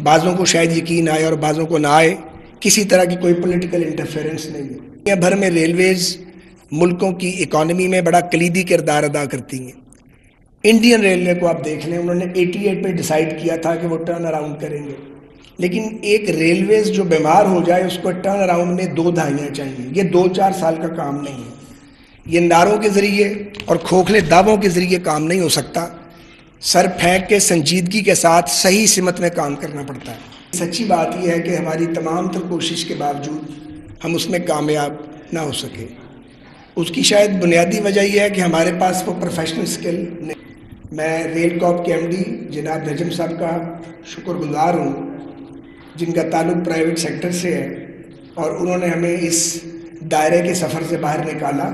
بعضوں کو شاید یقین آئے اور بعضوں کو نہ آئے، کسی طرح کی کوئی پولیٹیکل انٹرفیرنس نہیں ہے۔ دنیا بھر میں ریلویز ملکوں کی اکانومی میں بڑا کلیدی کردار ادا کرتی ہیں۔ انڈین ریلوے کو آپ دیکھ لیں، انہوں نے 88 پہ ڈیسائیڈ کیا تھا کہ وہ ٹرن اراؤنڈ کریں گے، لیکن ایک ریلویز جو بیمار ہو جائے اس کو ٹرن اراؤنڈ میں 2 دہائیاں چاہیے۔ یہ 2-4 سال کا کام نہیں ہے، یہ نعروں کے ذریعے اور کھوکھلے دعووں کے ذریعے کام نہیں ہو سکتا، سر پھینک کے سنجیدگی کے ساتھ صحیح سمت میں کام کرنا پڑتا ہے۔ سچی بات یہ ہے کہ ہماری تمام تر کوشش کے باوجود ہم اس میں کامیاب نہ ہو سکے۔ اس کی شاید بنیادی وجہ یہ ہے کہ ہمارے پاس وہ پروفیشنل سکل نہیں۔ میں ریل کارپ کے ایم ڈی جناب نجم صاحب کا شکر گزار ہوں، جن کا تعلق پرائیویٹ سیکٹر سے ہے، اور انہوں نے ہمیں اس دائرے کے سفر سے باہر نکالا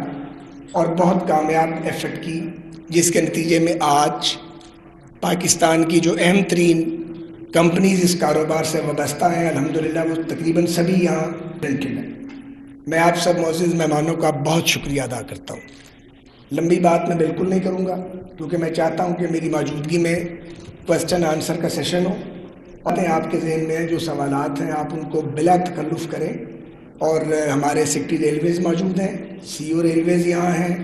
اور بہت کامیاب ایفرٹ کی، جس کے نتیجے میں آج پاکستان کی جو اہم ترین کمپنیز اس کاروبار سے وابستہ ہیں، الحمدللہ وہ تقریباً سبھی یہاں پرنٹڈ ہیں۔ میں آپ سب معزز مہمانوں کا بہت شکریہ ادا کرتا ہوں۔ لمبی بات میں بالکل نہیں کروں گا، کیونکہ میں چاہتا ہوں کہ میری موجودگی میں کوسچن آنسر کا سیشن ہو، اور آپ کے ذہن میں جو سوالات ہیں آپ ان کو بلا تکلف کریں۔ اور ہمارے سیکٹری ریلویز موجود ہیں، سی او ریلویز یہاں ہیں،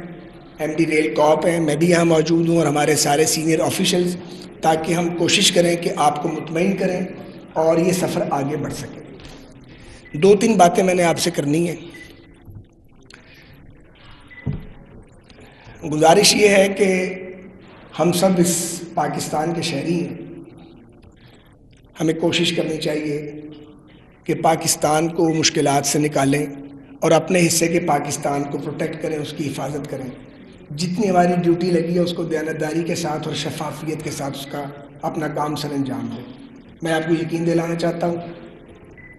ایم ڈی ریل کارپ ہیں، میں بھی یہاں موجود ہوں، اور ہمارے سارے سینئر آفیشلز، تاکہ ہم کوشش کریں کہ آپ کو مطمئن کریں اور یہ سفر آگے بڑھ سکے۔ 2-3 باتیں میں نے آپ سے کرنی ہیں۔ گزارش یہ ہے کہ ہم سب اس پاکستان کے شہری ہیں، ہمیں کوشش کرنی چاہیے کہ پاکستان کو مشکلات سے نکالیں اور اپنے حصے کے پاکستان کو پروٹیکٹ کریں، اس کی حفاظت کریں۔ جتنی ہماری ڈیوٹی لگی ہے اس کو دیانتداری کے ساتھ اور شفافیت کے ساتھ اس کا اپنا کام سر انجام دیں۔ میں آپ کو یقین دلانا چاہتا ہوں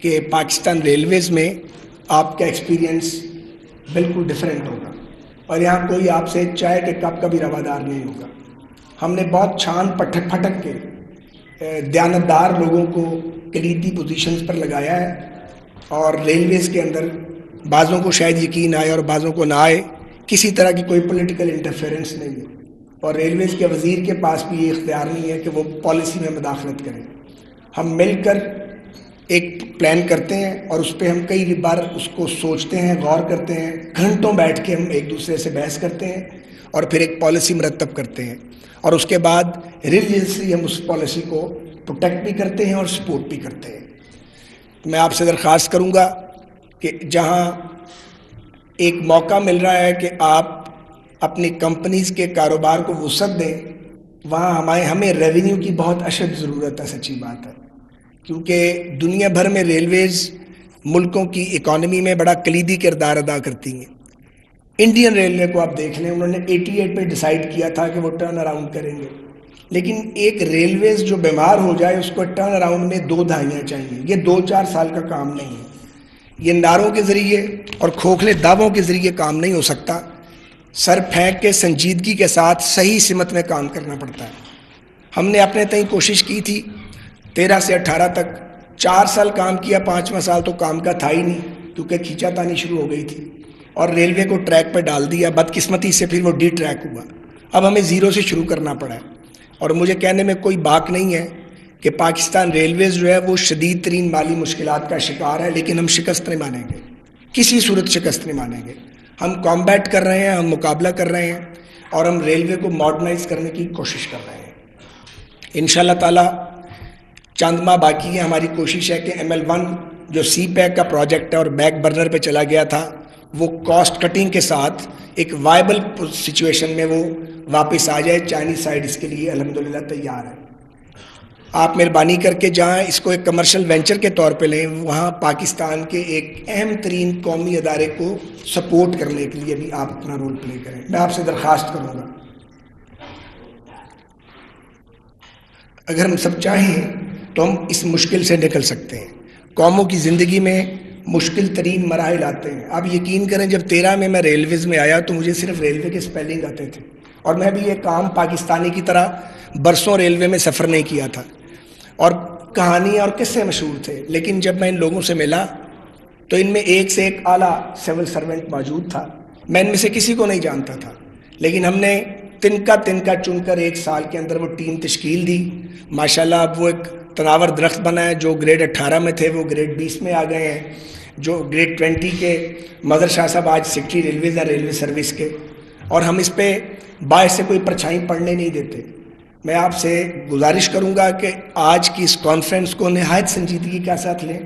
کہ پاکستان ریلویز میں آپ کا ایکسپیرینس بالکل ڈیفرنٹ ہوگا، اور یہاں کوئی آپ سے چائے کے کپ کا بھی روادار نہیں ہوگا۔ ہم نے بہت چھان پھٹک کے دیانتدار لوگوں کو کلیدی پوزیشنز پر لگایا ہے، اور ریلویز کے اندر بعضوں کو شاید یقین آئے اور بعضوں کو نہ آئے، کسی طرح کی کوئی پولیٹیکل انٹرفیرنس نہیں ہے، اور ریلویز کے وزیر کے پاس بھی یہ اختیار نہیں ہے کہ وہ پالیسی میں مداخلت کریں۔ ہم مل کر ایک پلان کرتے ہیں اور اس پہ ہم کئی بار اس کو سوچتے ہیں، غور کرتے ہیں، گھنٹوں بیٹھ کے ہم ایک دوسرے سے بحث کرتے ہیں اور پھر ایک پالیسی مرتب کرتے ہیں، اور اس کے بعد ریلیجیسلی ہم اس پالیسی کو پروٹیکٹ بھی کرتے ہیں اور سپورٹ بھی کرتے ہیں۔ میں آپ سے درخواست کروں گا کہ جہاں ایک موقع مل رہا ہے کہ آپ اپنی کمپنیز کے کاروبار کو وسعت دیں، وہاں ہمیں ریونیو کی بہت اشد ضرورت ہے۔ سچی بات ہے، کیونکہ دنیا بھر میں ریلویز ملکوں کی اکانومی میں بڑا کلیدی کردار ادا کرتی ہیں۔ انڈین ریلوے کو آپ دیکھ لیں، انہوں نے 88 پہ ڈیسائیڈ کیا تھا کہ وہ ٹرن اراؤنڈ کریں گے، لیکن ایک ریلویز جو بیمار ہو جائے اس کو ٹرن اراؤنڈ میں 2 دہائیاں چاہیے۔ یہ 2-4 سال کا کام نہیں ہے، یہ نعروں کے ذریعے اور کھوکھلے دعووں کے ذریعے کام نہیں ہو سکتا، سر پھینک کے سنجیدگی کے ساتھ صحیح سمت میں کام کرنا پڑتا ہے۔ ہم نے اپنے تئیں کوشش کی تھی 13 سے 18 تک، 4 سال کام کیا، 5واں سال تو کام کا تھا ہی نہیں، کیونکہ کھینچا تانی شروع ہو گئی تھی، اور ریلوے کو ٹریک پہ ڈال دیا۔ بدقسمتی سے پھر وہ ڈی ٹریک ہوا، اب ہمیں زیرو سے شروع کرنا پڑا ہے، اور مجھے کہنے میں کوئی باک نہیں ہے کہ پاکستان ریلویز جو ہے وہ شدید ترین مالی مشکلات کا شکار ہے، لیکن ہم شکست نہیں مانیں گے، کسی صورت شکست نہیں مانیں گے۔ ہم کامبیٹ کر رہے ہیں، ہم مقابلہ کر رہے ہیں، اور ہم ریلوے کو ماڈرنائز کرنے کی کوشش کر رہے ہیں۔ انشاءاللہ تعالی چند ماہ باقی ہے، ہماری کوشش ہے کہ ML1 جو سی پیک کا پروجیکٹ ہے اور بیک برنر پہ چلا گیا تھا، وہ کاسٹ کٹنگ کے ساتھ ایک وائبل سچویشن میں وہ واپس آ جائے۔ چائنیز سائڈ اس کے لیے الحمدللہ تیار ہے۔ آپ مہربانی کر کے جہاں اس کو ایک کمرشل وینچر کے طور پہ لیں، وہاں پاکستان کے ایک اہم ترین قومی ادارے کو سپورٹ کرنے کے لیے بھی آپ اپنا رول پلے کریں۔ میں آپ سے درخواست کروں گا، اگر ہم سب چاہیں تو ہم اس مشکل سے نکل سکتے ہیں۔ قوموں کی زندگی میں مشکل ترین مراحل آتے ہیں۔ آپ یقین کریں، جب 13 میں ریلویز میں آیا تو مجھے صرف ریلوے کے سپیلنگ آتے تھے، اور میں بھی یہ کام پاکستانی کی طرح برسوں ریلوے میں سفر نہیں کیا تھا، اور کہانیاں اور قصے مشہور تھے، لیکن جب میں ان لوگوں سے ملا تو ان میں ایک سے ایک اعلیٰ سول سرونٹ موجود تھا۔ میں ان میں سے کسی کو نہیں جانتا تھا، لیکن ہم نے تنکا چن کر 1 سال کے اندر وہ ٹیم تشکیل دی۔ ماشاءاللہ اب وہ ایک تناور درخت بنا ہے، جو گریڈ 18 میں تھے وہ گریڈ 20 میں آ گئے ہیں، جو گریڈ 20 کے مظہر شاہ صاحب آج سیکٹری ریلویز ہیں ریلوے سروس کے، اور ہم اس پہ باعث سے کوئی پرچھائی پڑنے نہیں دیتے۔ میں آپ سے گزارش کروں گا کہ آج کی اس کانفرنس کو نہایت سنجیدگی کے ساتھ لیں،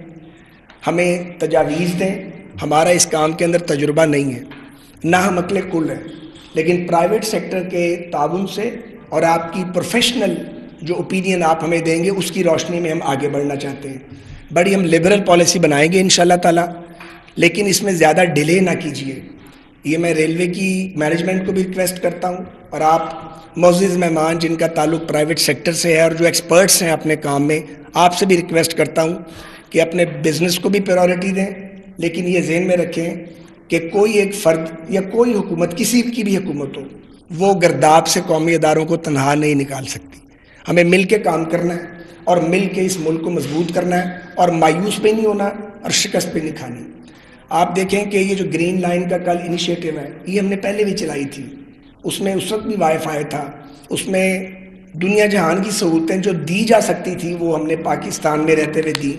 ہمیں تجاویز دیں۔ ہمارا اس کام کے اندر تجربہ نہیں ہے، نہ ہم عقل کل ہیں، لیکن پرائیویٹ سیکٹر کے تعاون سے اور آپ کی پروفیشنل جو اوپینین آپ ہمیں دیں گے اس کی روشنی میں ہم آگے بڑھنا چاہتے ہیں۔ بڑی ہم لبرل پالیسی بنائیں گے انشاءاللہ تعالیٰ، لیکن اس میں زیادہ ڈیلے نہ کیجیے۔ یہ میں ریلوے کی مینجمنٹ کو بھی ریکویسٹ کرتا ہوں، اور آپ معزز مہمان جن کا تعلق پرائیویٹ سیکٹر سے ہے اور جو ایکسپرٹس ہیں اپنے کام میں، آپ سے بھی ریکویسٹ کرتا ہوں کہ اپنے بزنس کو بھی پریورٹی دیں، لیکن یہ ذہن میں رکھیں کہ کوئی ایک فرد یا کوئی حکومت، کسی کی بھی حکومت ہو، وہ گرداب سے قومی اداروں کو تنہا نہیں نکال سکتی۔ ہمیں مل کے کام کرنا ہے اور مل کے اس ملک کو مضبوط کرنا ہے، اور مایوس پہ نہیں ہونا اور شکست پہ نہیں کھانی۔ آپ دیکھیں کہ یہ جو گرین لائن کا کل انیشیٹو ہے، یہ ہم نے پہلے بھی چلائی تھی، اس میں اس وقت بھی وائی فائی تھا، اس میں دنیا جہان کی سہولتیں جو دی جا سکتی تھی وہ ہم نے پاکستان میں رہتے ہوئے دی،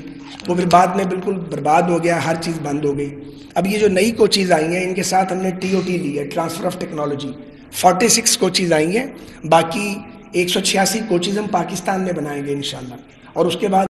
وہ پھر بعد میں بالکل برباد ہو گیا، ہر چیز بند ہو گئی۔ اب یہ جو نئی کوچیز آئی ہیں ان کے ساتھ ہم نے TOT لی ہے، ٹرانسفر آف ٹیکنالوجی، 46 کوچیز آئی ہیں، باقی 186 کوچیز ہم پاکستان میں بنائیں گے انشاءاللہ، اور اس کے بعد